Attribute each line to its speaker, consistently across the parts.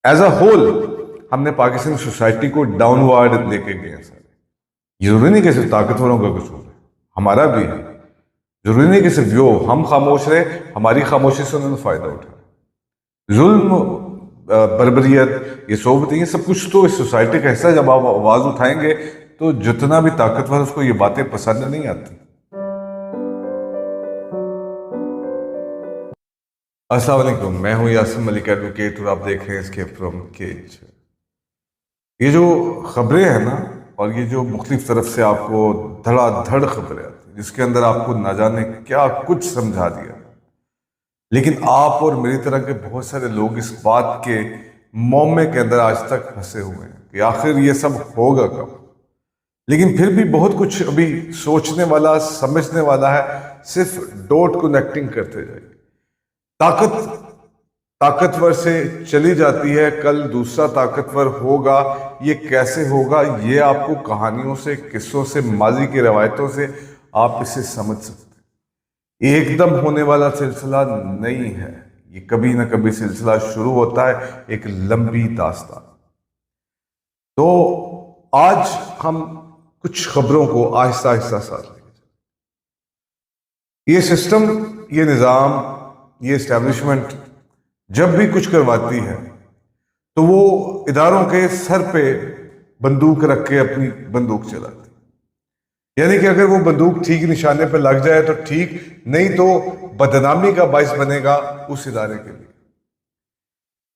Speaker 1: As a whole ہم نے Pakistani society کو ڈاؤن وارڈ لے کے گئے ہیں سارے. یہ ضروری نہیں کہ صرف طاقتوروں کا قصور ہے، ہمارا بھی ہے. ضروری نہیں کہ صرف ہم خاموش رہے، ہماری خاموشی سے انہوں نے فائدہ اٹھایا. ظلم، بربریت، یہ صحبتیں، یہ سب کچھ تو اس سوسائٹی کا حصہ. جب آپ آواز اٹھائیں گے تو جتنا بھی طاقتور اس کو یہ باتیں پسند نہیں آتی. السلام علیکم، میں ہوں یاسر ملک ایڈوکیٹ، اور آپ دیکھ رہے ہیں اسکیپ فرام کیج. یہ جو خبریں ہیں نا، اور یہ جو مختلف طرف سے آپ کو دھڑا دھڑ خبریں آتی ہیں جس کے اندر آپ کو نہ جانے کیا کچھ سمجھا دیا، لیکن آپ اور میری طرح کے بہت سارے لوگ اس بات کے معمے کے اندر آج تک پھنسے ہوئے ہیں کہ آخر یہ سب ہوگا کب. لیکن پھر بھی بہت کچھ ابھی سوچنے والا، سمجھنے والا ہے. صرف ڈوٹ کنیکٹنگ کرتے جائیے. طاقتور سے چلی جاتی ہے، کل دوسرا طاقتور ہوگا. یہ کیسے ہوگا؟ یہ آپ کو کہانیوں سے، قصوں سے، ماضی کی روایتوں سے آپ اسے سمجھ سکتے ہیں. ایک دم ہونے والا سلسلہ نہیں ہے یہ، کبھی نہ کبھی سلسلہ شروع ہوتا ہے، ایک لمبی داستان. تو آج ہم کچھ خبروں کو آہستہ آہستہ ساتھ لیں گے. یہ سسٹم، یہ نظام، یہ اسٹیبلشمنٹ جب بھی کچھ کرواتی ہے تو وہ اداروں کے سر پہ بندوق رکھ کے اپنی بندوق چلاتی. یعنی کہ اگر وہ بندوق ٹھیک نشانے پہ لگ جائے تو ٹھیک، نہیں تو بدنامی کا باعث بنے گا اس ادارے کے لیے.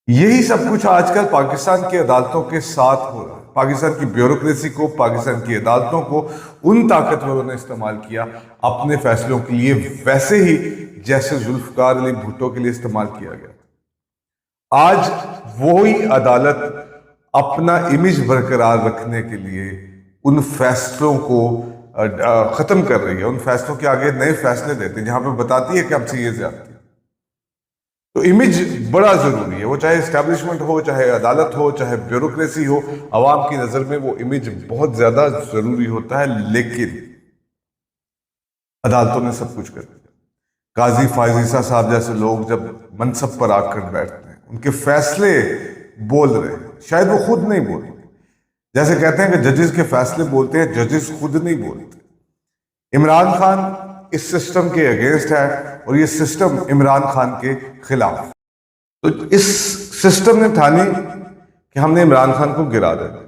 Speaker 1: یہی سب کچھ آج کل پاکستان کی عدالتوں کے ساتھ ہو رہا ہے. پاکستان کی بیوروکریسی کو، پاکستان کی عدالتوں کو ان طاقتوروں نے استعمال کیا اپنے فیصلوں کے لیے، ویسے ہی جیسے ذوالفقار علی بھٹو کے لیے استعمال کیا گیا. آج وہی عدالت اپنا امیج برقرار رکھنے کے لیے ان فیصلوں کو ختم کر رہی ہے. ان فیصلوں کے آگے نئے فیصلے دیتے ہیں جہاں پہ بتاتی ہے کہ ہم سے یہ زیادتی ہے. تو امیج بڑا ضروری ہے، وہ چاہے اسٹیبلشمنٹ ہو، چاہے عدالت ہو، چاہے بیوروکریسی ہو. عوام کی نظر میں وہ امیج بہت زیادہ ضروری ہوتا ہے. لیکن عدالتوں نے سب کچھ کر دیا. قاضی فائز عیسیٰ صاحب جیسے لوگ جب منصب پر آ کر بیٹھتے ہیں، ان کے فیصلے بول رہے ہیں، شاید وہ خود نہیں بول رہے. جیسے کہتے ہیں کہ ججز کے فیصلے بولتے ہیں، ججز خود نہیں بولتے. عمران خان اس سسٹم کے اگینسٹ ہے اور یہ سسٹم عمران خان کے خلاف. تو اس سسٹم نے ٹھانی کہ ہم نے عمران خان کو گرا دینا،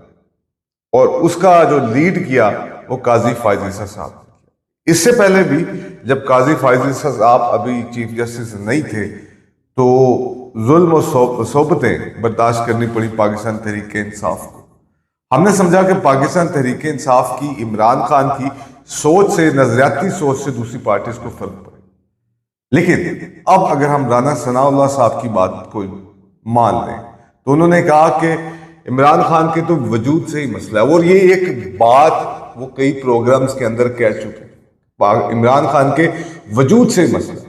Speaker 1: اور اس کا جو لیڈ کیا وہ قاضی فائز عیسیٰ صاحب نے. اس سے پہلے بھی جب قاضی فائز عیسیٰ صاحب ابھی چیف جسٹس نہیں تھے تو ظلم و صحبتیں برداشت کرنی پڑی پاکستان تحریک انصاف کو. ہم نے سمجھا کہ پاکستان تحریک انصاف کی، عمران خان کی سوچ سے، نظریاتی سوچ سے دوسری پارٹیز کو فرق پڑے. لیکن اب اگر ہم رانا ثناء اللہ صاحب کی بات کو مان لیں تو انہوں نے کہا کہ عمران خان کے تو وجود سے ہی مسئلہ ہے. اور یہ ایک بات وہ کئی پروگرامز کے اندر کہہ چکے ہیں، عمران خان کے وجود سے ہی مسئلہ.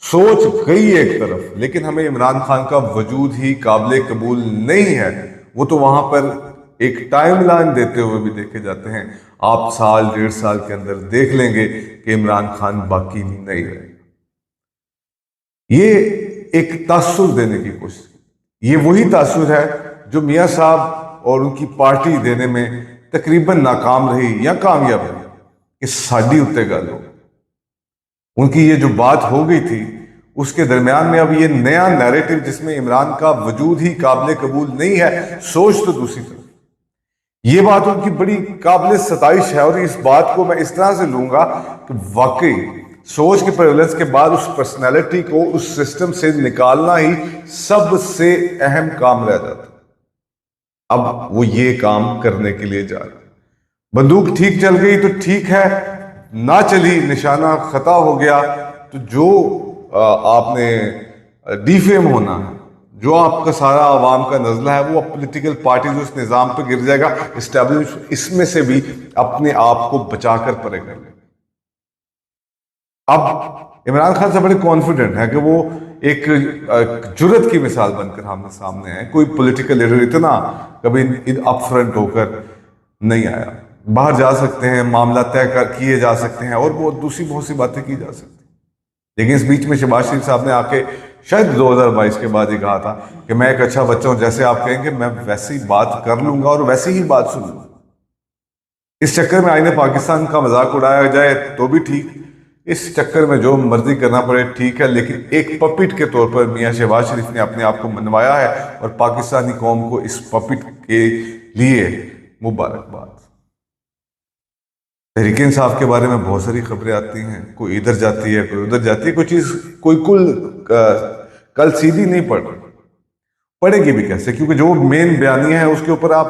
Speaker 1: سوچ گئی ایک طرف، لیکن ہمیں عمران خان کا وجود ہی قابل قبول نہیں ہے. وہ تو وہاں پر ایک ٹائم لائن دیتے ہوئے بھی دیکھے جاتے ہیں. آپ سال ڈیڑھ سال کے اندر دیکھ لیں گے کہ عمران خان باقی نہیں رہے. یہ ایک تاثر دینے کی کوشش، یہ وہی تاثر ہے جو میاں صاحب اور ان کی پارٹی دینے میں تقریباً ناکام رہی یا کامیاب رہی کہ ساڈی اتے گل ہو. ان کی یہ جو بات ہو گئی تھی اس کے درمیان میں اب یہ نیا نیریٹو جس میں عمران کا وجود ہی قابل قبول نہیں ہے، سوچ تو دوسری طرف. یہ بات ان کی بڑی قابل ستائش ہے، اور اس بات کو میں اس طرح سے لوں گا کہ واقعی سوچ کے پریولنس کے بعد اس پرسنالٹی کو اس سسٹم سے نکالنا ہی سب سے اہم کام رہ جاتا. اب وہ یہ کام کرنے کے لیے جا رہے. بندوق ٹھیک چل گئی تو ٹھیک ہے، نہ چلی، نشانہ خطا ہو گیا تو جو آپ نے ڈی فیم ہونا ہے، جو آپ کا سارا عوام کا نزلہ ہے، وہ پولیٹیکل پارٹیز اس نظام پہ گر جائے گا. اسٹیبلش اس میں سے بھی اپنے آپ کو بچا کر پرے کر لیں. اب عمران خان سے بڑے کانفیڈنٹ ہے کہ وہ ایک جرت کی مثال بن کر ہم سامنے ہے. کوئی پولیٹیکل لیڈر اتنا کبھی اپ فرنٹ ہو کر نہیں آیا. باہر جا سکتے ہیں، معاملہ طے کیے جا سکتے ہیں، اور دوسری بہت سی باتیں کی جا سکتی ہیں. لیکن اس بیچ میں شہباز شریف صاحب نے آ کے شاید 2022 کے بعد ہی کہا تھا کہ میں ایک اچھا بچہ ہوں، جیسے آپ کہیں گے میں ویسی بات کر لوں گا اور ویسی ہی بات سن لوں گا۔ اس چکر میں آئین پاکستان کا مذاق اڑایا جائے تو بھی ٹھیک، اس چکر میں جو مرضی کرنا پڑے ٹھیک ہے، لیکن ایک پپٹ کے طور پر میاں شہباز شریف نے اپنے آپ کو منوایا ہے، اور پاکستانی قوم کو اس پپٹ کے لیے مبارکباد۔ تحریک انصاف کے بارے میں بہت ساری خبریں آتی ہیں، کوئی ادھر جاتی ہے کوئی ادھر جاتی ہے، کوئی چیز کوئی کل سیدھی نہیں پڑے گی بھی کیسے، کیونکہ جو مین بیانیہ ہے اس کے اوپر آپ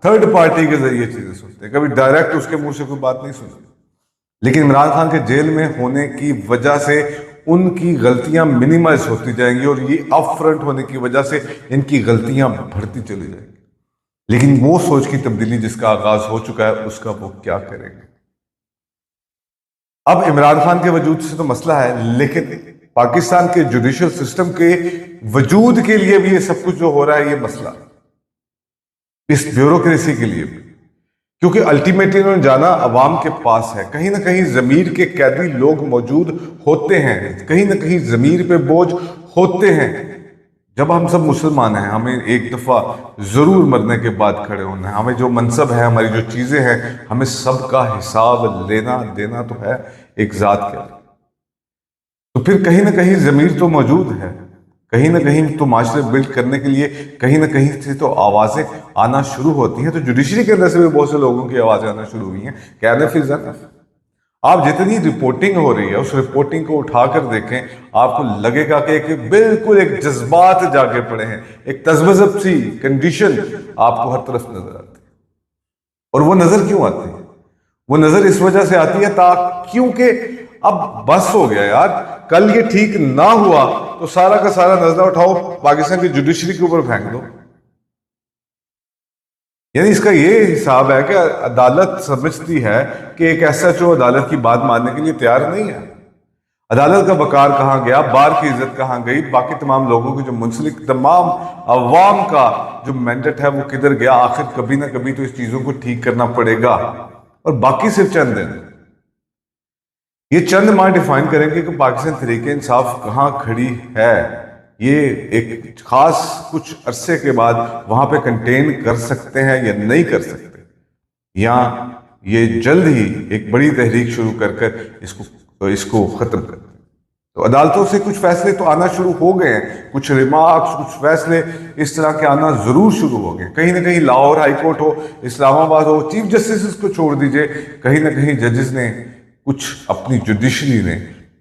Speaker 1: تھرڈ پارٹی کے ذریعے چیزیں سنتے ہیں، کبھی ڈائریکٹ اس کے منہ سے کوئی بات نہیں سنتے۔ لیکن عمران خان کے جیل میں ہونے کی وجہ سے ان کی غلطیاں منیمائز ہوتی جائیں گی، اور یہ اپ فرنٹ ہونے کی وجہ سے ان کی غلطیاں بڑھتی چلی جائیں گی، لیکن وہ سوچ کی تبدیلی جس کا آغاز ہو چکا ہے اس کا وہ کیا کریں گے؟ اب عمران خان کے وجود سے تو مسئلہ ہے، لیکن پاکستان کے جوڈیشل سسٹم کے وجود کے لیے بھی یہ سب کچھ جو ہو رہا ہے یہ مسئلہ، اس بیوروکریسی کے لیے بھی، کیونکہ الٹیمیٹلی انہوں نے جانا عوام کے پاس ہے۔ کہیں نہ کہیں ضمیر کے قیدی لوگ موجود ہوتے ہیں، کہیں نہ کہیں ضمیر پہ بوجھ ہوتے ہیں۔ جب ہم سب مسلمان ہیں ہمیں ایک دفعہ ضرور مرنے کے بعد کھڑے ہونا ہے، ہمیں جو منصب ہے، ہماری جو چیزیں ہیں، ہمیں سب کا حساب لینا دینا تو ہے ایک ذات کے لیے۔ تو پھر کہیں نہ کہیں ضمیر تو موجود ہے، کہیں نہ کہیں تو معاشرے بلڈ کرنے کے لیے کہیں نہ کہیں سے تو آوازیں آنا شروع ہوتی ہیں۔ تو جوڈیشری کے اندر سے بھی بہت سے لوگوں کی آوازیں آنا شروع ہوئی ہیں کہ انف از انف۔ آپ جتنی رپورٹنگ ہو رہی ہے اس رپورٹنگ کو اٹھا کر دیکھیں، آپ کو لگے گا کہ بالکل ایک جذبات جاگے پڑے ہیں، ایک تذبذب سی کنڈیشن آپ کو ہر طرف نظر آتی ہے۔ اور وہ نظر کیوں آتی ہے؟ وہ نظر اس وجہ سے آتی ہے کیونکہ اب بس ہو گیا یار، کل یہ ٹھیک نہ ہوا تو سارا کا سارا نظرہ اٹھاؤ پاکستان کی جوڈیشری کے اوپر پھینک دو۔ یعنی اس کا یہ حساب ہے کہ عدالت سمجھتی ہے کہ ایک ایسا جو عدالت کی بات ماننے کے لیے تیار نہیں ہے۔ عدالت کا وقار کہاں گیا، بار کی عزت کہاں گئی، باقی تمام لوگوں کے جو منسلک تمام عوام کا جو مینڈیٹ ہے وہ کدھر گیا؟ آخر کبھی نہ کبھی تو اس چیزوں کو ٹھیک کرنا پڑے گا، اور باقی صرف چند دن، یہ چند ماہ ڈیفائن کریں گے کہ پاکستان تحریک انصاف کہاں کھڑی ہے۔ یہ ایک خاص کچھ عرصے کے بعد وہاں پہ کنٹین کر سکتے ہیں یا نہیں کر سکتے، یا یہ جلد ہی ایک بڑی تحریک شروع کر اس کو ختم کر دیں۔ تو عدالتوں سے کچھ فیصلے تو آنا شروع ہو گئے ہیں، کچھ ریمارکس، کچھ فیصلے اس طرح کے آنا ضرور شروع ہو گئے۔ کہیں نہ کہیں لاہور ہائی کورٹ ہو، اسلام آباد ہو، چیف جسٹس کو چھوڑ دیجئے، کہیں نہ کہیں ججز نے کچھ اپنی جوڈیشری نے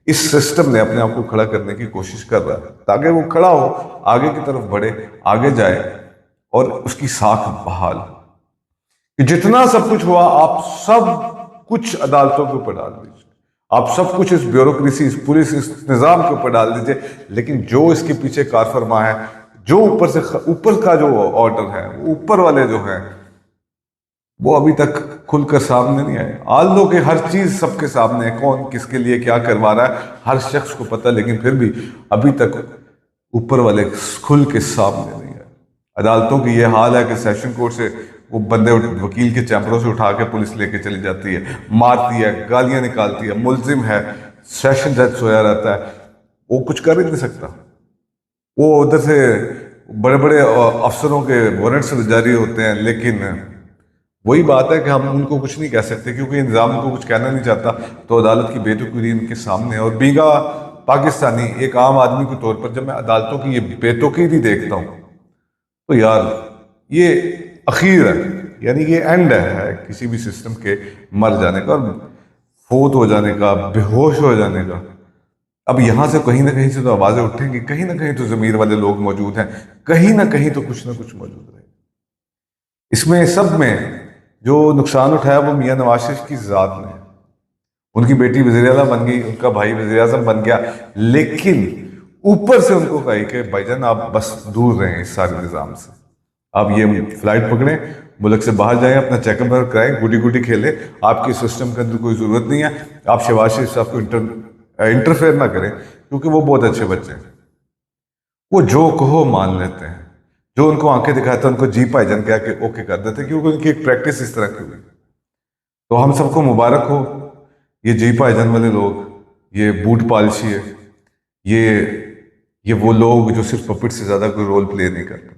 Speaker 1: اس سسٹم نے اپنے آپ کو کھڑا کرنے کی کوشش کر رہا ہے تاکہ وہ کھڑا ہو، آگے کی طرف بڑھے، آگے جائے اور اس کی ساکھ بحال ہو۔ کہ جتنا سب کچھ ہوا آپ سب کچھ عدالتوں کے اوپر ڈال دیجیے، آپ سب کچھ اس بیوروکریسی، اس پولیس، اس نظام کے اوپر ڈال دیجیے، لیکن جو اس کے پیچھے کار فرما ہے، جو اوپر کا جو آرڈر ہے، اوپر والے جو ہیں وہ ابھی تک کھل کر سامنے نہیں آئے۔ آلو کہ ہر چیز سب کے سامنے ہے، کون کس کے لیے کیا کروا رہا ہے ہر شخص کو پتہ، لیکن پھر بھی ابھی تک اوپر والے کھل کے سامنے نہیں آئے۔ عدالتوں کی یہ حال ہے کہ سیشن کورٹ سے وہ بندے وکیل کے چیمبروں سے اٹھا کے پولیس لے کے چلی جاتی ہے، مارتی ہے، گالیاں نکالتی ہے، ملزم ہے، سیشن جج سویا رہتا ہے، وہ کچھ کر ہی نہیں سکتا۔ وہ ادھر سے بڑے بڑے افسروں کے وارنٹس جاری ہوتے ہیں، لیکن وہی بات ہے کہ ہم ان کو کچھ نہیں کہہ سکتے کیونکہ نظام ان کو کچھ کہنا نہیں چاہتا، تو عدالت کی بے توقیری ان کے سامنے ہے۔ اور بیگا پاکستانی ایک عام آدمی کے طور پر جب میں عدالتوں کی یہ بے توقیری دیکھتا ہوں تو یار یہ اخیر ہے، یعنی یہ اینڈ ہے کسی بھی سسٹم کے مر جانے کا، اور فوت ہو جانے کا، بے ہوش ہو جانے کا۔ اب یہاں سے کہیں نہ کہیں سے تو آوازیں اٹھیں گی، کہیں نہ کہیں تو ضمیر والے لوگ موجود ہیں، کہیں نہ کہیں تو کچھ نہ کچھ موجود رہے۔ اس میں سب میں جو نقصان اٹھایا وہ میاں نواز شریف کی ذات نے، ان کی بیٹی وزیر اعلیٰ بن گئی، ان کا بھائی وزیر اعظم بن گیا، لیکن اوپر سے ان کو کہا کہ بھائی جان آپ بس دور رہیں اس سارے نظام سے، آپ یہ فلائٹ پکڑیں، ملک سے باہر جائیں، اپنا چیک اپ کرائیں، گڈی گڈی کھیلیں، آپ کی سسٹم کے اندر کوئی ضرورت نہیں ہے، آپ شہباز شریف صاحب کو انٹرفیئر نہ کریں کیونکہ وہ بہت اچھے بچے ہیں، وہ جو کہو مان لیتے ہیں، جو ان کو آنکھیں دکھاتے ہیں ان کو جی بھائی جان کہہ کے اوکے کر دیتے ہیں، کیونکہ ان کی ایک پریکٹس اس طرح کی ہوئی۔ تو ہم سب کو مبارک ہو، یہ جی بھائی جان والے لوگ، یہ بوٹ پالشی ہے، یہ وہ لوگ جو صرف پپٹ سے زیادہ کوئی رول پلے نہیں کرتے.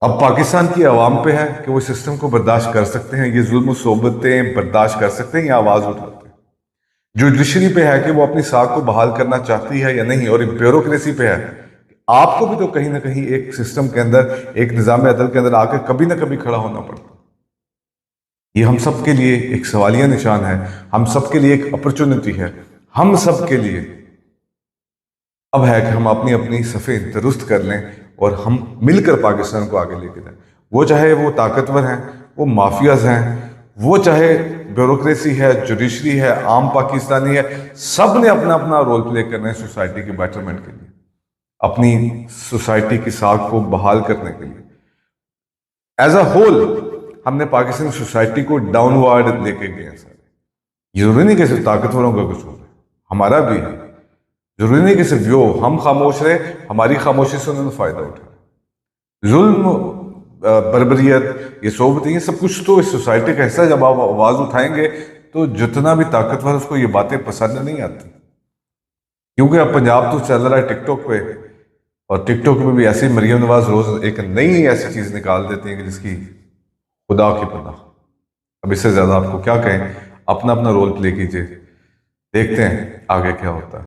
Speaker 1: اب پاکستان کی عوام پہ ہے کہ وہ سسٹم کو برداشت کر سکتے ہیں, یہ ظلم و صحبتیں برداشت کر سکتے ہیں یا آواز اٹھاتے ہیں. جوڈیشری پہ ہے کہ وہ اپنی ساکھ کو بحال کرنا چاہتی ہے یا نہیں, اور بیوروکریسی پہ ہے آپ کو بھی تو کہیں نہ کہیں ایک سسٹم کے اندر, ایک نظام عدل کے اندر آ کے کبھی نہ کبھی کھڑا ہونا پڑتا. یہ ہم سب کے لیے ایک سوالیہ نشان ہے, ہم سب کے لیے ایک اپرچونٹی ہے, ہم سب کے لیے اب ہے کہ ہم اپنی اپنی صفیں درست کر لیں اور ہم مل کر پاکستان کو آگے لے کے جائیں. وہ چاہے وہ طاقتور ہیں, وہ مافیاز ہیں, وہ چاہے بیوروکریسی ہے, جوڈیشری ہے, عام پاکستانی ہے, سب نے اپنا اپنا رول پلے کرنا ہے سوسائٹی کے بیٹرمنٹ کے لیے, اپنی سوسائٹی کی ساکھ کو بحال کرنے کے لیے. ایز اے ہول ہم نے پاکستانی سوسائٹی کو ڈاؤن وارڈ لے کے گئے ہیں سارے. یہ ضروری نہیں کہ صرف طاقتوروں کا قصور ہے, ہمارا بھی ہے. ضروری نہیں کہ صرف ہم خاموش رہے, ہماری خاموشی سے انہوں نے فائدہ اٹھایا. ظلم, بربریت, یہ صحبت, یہ سب کچھ تو اس سوسائٹی کا حصہ. جب آپ آواز اٹھائیں گے تو جتنا بھی طاقتور اس کو یہ باتیں پسند نہیں آتی, کیونکہ اب پنجاب تو چل رہا ہے ٹک ٹاک پہ, اور ٹک ٹاک پہ بھی ایسی مریم نواز روز ایک نئی ایسی چیز نکال دیتی ہیں کہ جس کی خدا کی پناہ. اب اس سے زیادہ آپ کو کیا کہیں, اپنا اپنا رول پلے کیجئے, دیکھتے ہیں آگے کیا ہوتا ہے.